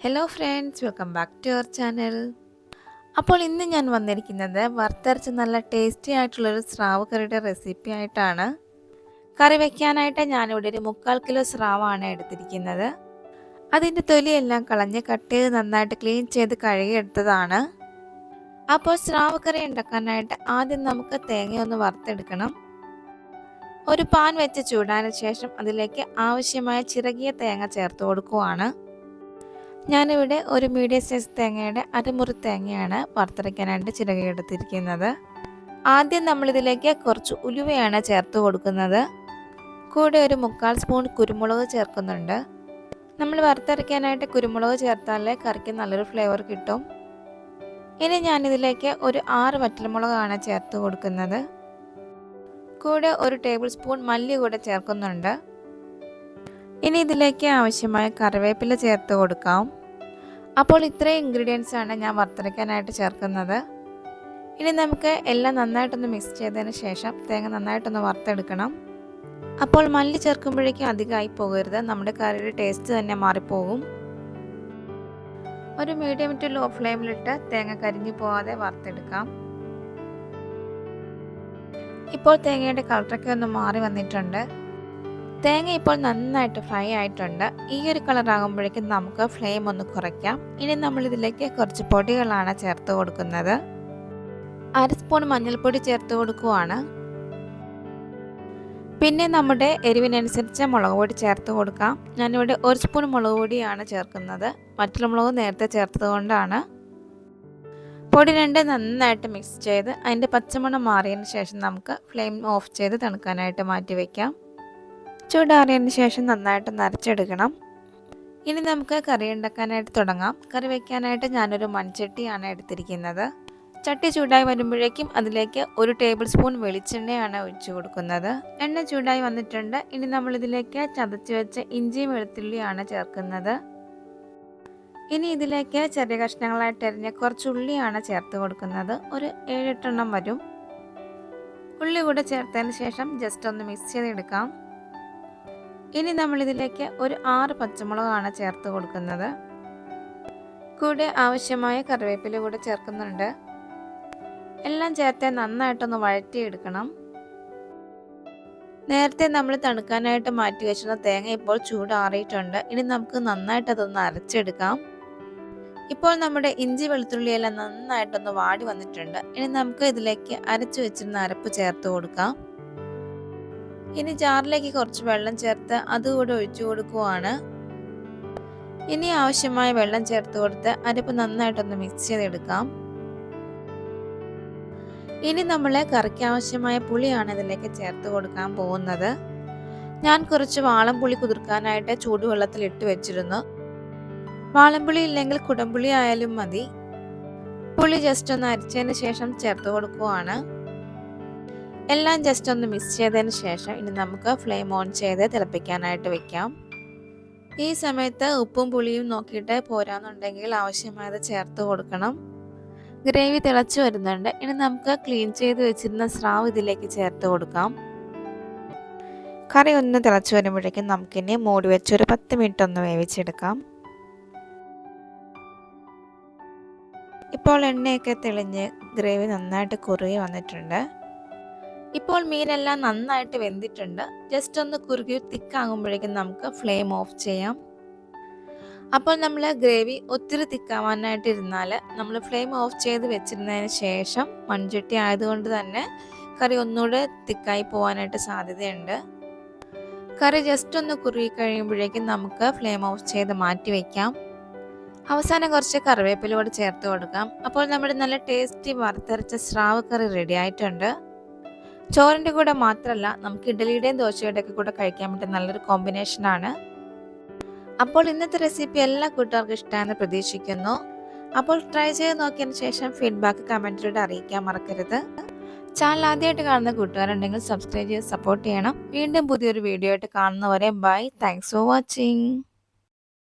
Hello friends, welcome back to our channel. അപ്പോൾ ഇന്ന് ഞാൻ വന്നിരിക്കുന്നത് വറുത്തരച്ച് നല്ല ടേസ്റ്റി ആയിട്ടുള്ളൊരു സ്രാവ് കറിയുടെ റെസിപ്പി ആയിട്ടാണ്. കറി വയ്ക്കാനായിട്ട് ഞാനിവിടെ ഒരു 3/4 കിലോ സ്രാവാണ് എടുത്തിരിക്കുന്നത്. അതിൻ്റെ തൊലിയെല്ലാം കളഞ്ഞ് കട്ട് ചെയ്ത് നന്നായിട്ട് ക്ലീൻ ചെയ്ത് കഴുകിയെടുത്തതാണ്. അപ്പോൾ സ്രാവ് കറി ഉണ്ടാക്കാനായിട്ട് ആദ്യം നമുക്ക് തേങ്ങ ഒന്ന് വറുത്തെടുക്കണം. ഒരു പാൻ വെച്ച് ചൂടാനു ശേഷം അതിലേക്ക് ആവശ്യമായ ചിരകിയ തേങ്ങ ചേർത്ത് കൊടുക്കുവാണ്. ഞാനിവിടെ ഒരു മീഡിയം സൈസ് തേങ്ങയുടെ അരമുറി തേങ്ങയാണ് വറുത്തരയ്ക്കാനായിട്ട് ചിരകിയെടുത്തിരിക്കുന്നത്. ആദ്യം നമ്മളിതിലേക്ക് കുറച്ച് ഉലുവയാണ് ചേർത്ത് കൊടുക്കുന്നത്. കൂടെ ഒരു 3/4 സ്പൂൺ കുരുമുളക് ചേർക്കുന്നുണ്ട്. നമ്മൾ വറുത്തരയ്ക്കാനായിട്ട് കുരുമുളക് ചേർത്താലേ കറിക്ക് നല്ലൊരു ഫ്ലേവർ കിട്ടും. ഇനി ഞാനിതിലേക്ക് ഒരു 6 വറ്റൽമുളകാണ് ചേർത്ത് കൊടുക്കുന്നത്. കൂടെ ഒരു ടേബിൾ സ്പൂൺ മല്ലി കൂടെ ചേർക്കുന്നുണ്ട്. ഇനി ഇതിലേക്ക് ആവശ്യമായ കറിവേപ്പില ചേർത്ത് കൊടുക്കാം. അപ്പോൾ ഇത്രയും ഇൻഗ്രീഡിയൻസ് ആണ് ഞാൻ വറുത്തരയ്ക്കാനായിട്ട് ചേർക്കുന്നത്. ഇനി നമുക്ക് എല്ലാം നന്നായിട്ടൊന്ന് മിക്സ് ചെയ്തതിന് ശേഷം തേങ്ങ നന്നായിട്ടൊന്ന് വറുത്തെടുക്കണം. അപ്പോൾ മല്ലി ചേർക്കുമ്പോഴേക്കും അധികമായി പോകരുത്, നമ്മുടെ കറിയുടെ ടേസ്റ്റ് തന്നെ മാറിപ്പോകും. ഒരു മീഡിയം ടു ലോ ഫ്ലെയിമിലിട്ട് തേങ്ങ കരിഞ്ഞു പോകാതെ വറുത്തെടുക്കാം. ഇപ്പോൾ തേങ്ങയുടെ കളറൊക്കെ ഒന്ന് മാറി വന്നിട്ടുണ്ട്. തേങ്ങ ഇപ്പോൾ നന്നായിട്ട് ഫ്രൈ ആയിട്ടുണ്ട്. ഈ ഒരു കളർ ആകുമ്പോഴേക്കും നമുക്ക് ഫ്ലെയിം ഒന്ന് കുറയ്ക്കാം. ഇനി നമ്മൾ ഇതിലേക്ക് കുറച്ച് പൊടികളാണ് ചേർത്ത് കൊടുക്കുന്നത്. 1 സ്പൂൺ മഞ്ഞൾപ്പൊടി ചേർത്ത് കൊടുക്കുവാണ്. പിന്നെ നമ്മുടെ എരിവിനനുസരിച്ച് മുളക് പൊടി ചേർത്ത് കൊടുക്കാം. ഞാനിവിടെ 1 സ്പൂൺ മുളക് പൊടിയാണ് ചേർക്കുന്നത്. മറ്റുള്ള മുളക് നേരത്തെ ചേർത്തത് കൊണ്ടാണ്. പൊടി രണ്ട് നന്നായിട്ട് മിക്സ് ചെയ്ത് അതിൻ്റെ പച്ചമണം മാറിയതിന് ശേഷം നമുക്ക് ഫ്ലെയിം ഓഫ് ചെയ്ത് തണുക്കാനായിട്ട് മാറ്റി വയ്ക്കാം. ചൂടാറിയതിന് ശേഷം നന്നായിട്ട് നരച്ചെടുക്കണം. ഇനി നമുക്ക് കറി ഉണ്ടാക്കാനായിട്ട് തുടങ്ങാം. കറി വയ്ക്കാനായിട്ട് ഞാനൊരു മൺചട്ടിയാണ് എടുത്തിരിക്കുന്നത്. ചട്ടി ചൂടായി വരുമ്പോഴേക്കും അതിലേക്ക് 1 ടേബിൾ സ്പൂൺ വെളിച്ചെണ്ണയാണ് ഒഴിച്ചു കൊടുക്കുന്നത്. എണ്ണ ചൂടായി വന്നിട്ടുണ്ട്. ഇനി നമ്മളിതിലേക്ക് ചതച്ച് വെച്ച ഇഞ്ചിയും വെളുത്തുള്ളിയാണ് ചേർക്കുന്നത്. ഇനി ഇതിലേക്ക് ചെറിയ കഷ്ണങ്ങളായിട്ട് എറിഞ്ഞ കുറച്ച് ഉള്ളിയാണ് ചേർത്ത് കൊടുക്കുന്നത്. ഒരു 7-8 എണ്ണം വരും. ഉള്ളി കൂടെ ചേർത്തതിന് ശേഷം ജസ്റ്റ് ഒന്ന് മിക്സ് ചെയ്തെടുക്കാം. ഇനി നമ്മളിതിലേക്ക് ഒരു 6 പച്ചമുളകാണ് ചേർത്ത് കൊടുക്കുന്നത്. കൂടെ ആവശ്യമായ കറിവേപ്പില കൂടെ ചേർക്കുന്നുണ്ട്. എല്ലാം ചേർത്ത് നന്നായിട്ടൊന്ന് വഴറ്റിയെടുക്കണം. നേരത്തെ നമ്മൾ തണുക്കാനായിട്ട് മാറ്റി വെച്ചിരുന്ന തേങ്ങ ഇപ്പോൾ ചൂടാറിയിട്ടുണ്ട്. ഇനി നമുക്ക് നന്നായിട്ട് അതൊന്ന് അരച്ചെടുക്കാം. ഇപ്പോൾ നമ്മുടെ ഇഞ്ചി വെളുത്തുള്ളിയെല്ലാം നന്നായിട്ടൊന്ന് വാടി വന്നിട്ടുണ്ട്. ഇനി നമുക്ക് ഇതിലേക്ക് അരച്ചു വെച്ചിരുന്ന അരപ്പ് ചേർത്ത് കൊടുക്കാം. ഇനി ജാറിലേക്ക് കുറച്ച് വെള്ളം ചേർത്ത് അതുകൂടെ ഒഴിച്ചു കൊടുക്കുവാണ്. ഇനി ആവശ്യമായ വെള്ളം ചേർത്ത് കൊടുത്ത് അരപ്പ് നന്നായിട്ടൊന്ന് മിക്സ് ചെയ്തെടുക്കാം. ഇനി നമ്മൾ കറിക്ക് ആവശ്യമായ പുളിയാണ് ഇതിലേക്ക് ചേർത്ത് കൊടുക്കാൻ പോകുന്നത്. ഞാൻ കുറച്ച് വാളംപുളി കുതിർക്കാനായിട്ട് ചൂടുവെള്ളത്തിൽ ഇട്ട് വെച്ചിരുന്നു. വാളംപുളി ഇല്ലെങ്കിൽ കുടംപുളി ആയാലും മതി. പുളി ജസ്റ്റ് ഒന്ന് അരച്ചതിന് ശേഷം ചേർത്ത് കൊടുക്കുവാണ്. എല്ലാം ജസ്റ്റ് ഒന്ന് മിക്സ് ചെയ്തതിന് ശേഷം ഇനി നമുക്ക് ഫ്ലെയിം ഓൺ ചെയ്ത് തിളപ്പിക്കാനായിട്ട് വെക്കാം. ഈ സമയത്ത് ഉപ്പും പുളിയും നോക്കിയിട്ട് പോരാന്നുണ്ടെങ്കിൽ ആവശ്യമായത് ചേർത്ത് കൊടുക്കണം. ഗ്രേവി തിളച്ചു വരുന്നുണ്ട്. ഇനി നമുക്ക് ക്ലീൻ ചെയ്ത് വെച്ചിരുന്ന സ്രാവ് ഇതിലേക്ക് ചേർത്ത് കൊടുക്കാം. കറി ഒന്ന് തിളച്ചു വരുമ്പോഴേക്കും നമുക്കിനി മൂടി വെച്ച് ഒരു 10 മിനിറ്റ് ഒന്ന് വേവിച്ചെടുക്കാം. ഇപ്പോൾ എണ്ണയൊക്കെ തെളിഞ്ഞ് ഗ്രേവി നന്നായിട്ട് കുറുകി വന്നിട്ടുണ്ട്. ഇപ്പോൾ മീനെല്ലാം നന്നായിട്ട് വെന്തിട്ടുണ്ട്. ജസ്റ്റ് ഒന്ന് കുറുകി തിക്കാകുമ്പോഴേക്കും നമുക്ക് ഫ്ലെയിം ഓഫ് ചെയ്യാം. അപ്പോൾ നമ്മൾ ഗ്രേവി ഒത്തിരി തിക്കാവാനായിട്ട് ഇരുന്നാൽ നമ്മൾ ഫ്ലെയിം ഓഫ് ചെയ്ത് വെച്ചിരുന്നതിന് ശേഷം മൺചട്ടി ആയതുകൊണ്ട് തന്നെ കറി ഒന്നുകൂടെ തിക്കായി പോകാനായിട്ട് സാധ്യതയുണ്ട്. കറി ജസ്റ്റ് ഒന്ന് കുറുകി കഴിയുമ്പോഴേക്കും നമുക്ക് ഫ്ലെയിം ഓഫ് ചെയ്ത് മാറ്റി വയ്ക്കാം. അവസാനം കുറച്ച് കറിവേപ്പില കൂടെ ചേർത്ത് കൊടുക്കാം. അപ്പോൾ നമ്മുടെ നല്ല ടേസ്റ്റി വറുത്തരച്ച സ്രാവ് കറി റെഡി ആയിട്ടുണ്ട്. ചോറിൻ്റെ കൂടെ മാത്രമല്ല, നമുക്ക് ഇഡ്ഡലിയുടെയും ദോശയുടെയും ഒക്കെ കൂടെ കഴിക്കാൻ പറ്റുന്ന നല്ലൊരു കോമ്പിനേഷനാണ്. അപ്പോൾ ഇന്നത്തെ റെസിപ്പി എല്ലാ കൂട്ടുകാർക്കും ഇഷ്ടമാണെന്ന് പ്രതീക്ഷിക്കുന്നു. അപ്പോൾ ട്രൈ ചെയ്ത് നോക്കിയതിന് ശേഷം ഫീഡ്ബാക്ക് കമൻറ്റിലൂടെ അറിയിക്കാൻ മറക്കരുത്. ചാനൽ ആദ്യമായിട്ട് കാണുന്ന കൂട്ടുകാരുണ്ടെങ്കിൽ സബ്സ്ക്രൈബ് ചെയ്ത് സപ്പോർട്ട് ചെയ്യണം. വീണ്ടും പുതിയൊരു വീഡിയോ ആയിട്ട് കാണുന്നവരെ ബൈ. Thanks for watching.